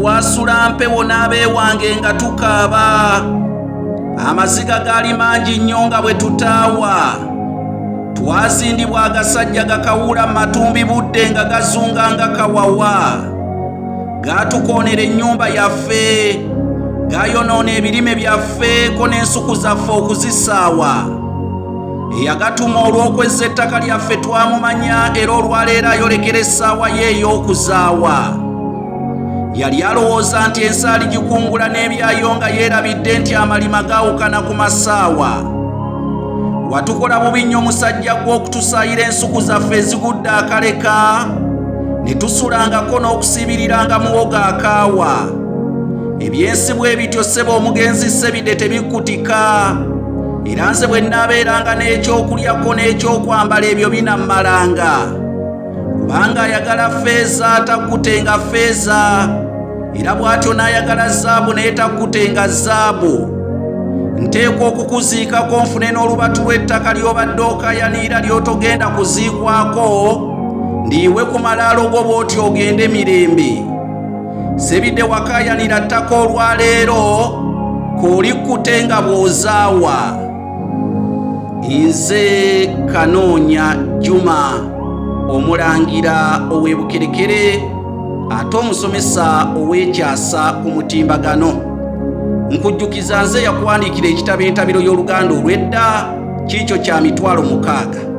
Twasula mpewo n'abeewange nga tukaaba. Amaziga gaali mangi nnyo nga bwe tutaawa. Twazindibwa agasajja gakawula matumbi budde nga gazunga nga kawawa. Gaatukoonera ennyumba yaffe, gayonoona ebirime byaffe ko n'ensuku zaffe okuzisaawa. Eyagatuma olw'okwezza ettaka lyaffe twamumanya era olwaleero ayolekera essaawa ye ey'okuzaawa. Yali alowooza nti ensaali gikungula n'ebyayo nga yeerabidde nti amalima gaawukana ku masaawa. Watukola bubi nnyo musajja gw'okutusaayira ensuku zaffe ezigudde akaleka, ne tusulangako n'okusibiriranga muwogo akaawa. Ebyensi bwe bityo ssebo omugenzi Ssebide tebikkutika, era nze bwe nnaabeeranga n'ekyokulyako n'ekyokwambala ebyo binammalanga. Kubanga ayagala ffeeza takkutenga ffeeza, era bw'atyo n'ayagala zaabu naye takkutenga zaabu. Nteekwa okukuziikako nfune n'olubatu lw'ettaka ly'obadde okaayanira ly'otogenda kuziikwako, ndiiwe ku malaalo go bw'oti ogende mirembe. Ssebide wakaayanira ttaka olwaleero, k'olikkute nga bw'ozaawa. Nze Kanoonya Juma, omulangira ow'e Bukerekere ate omusomesa ow'ekyasa ku mutimbagano. Nkujjukiza nze yakuwandiikira ekitabo Entabiro y'Oluganda olw'edda, kiikyo kya mitwalo 6.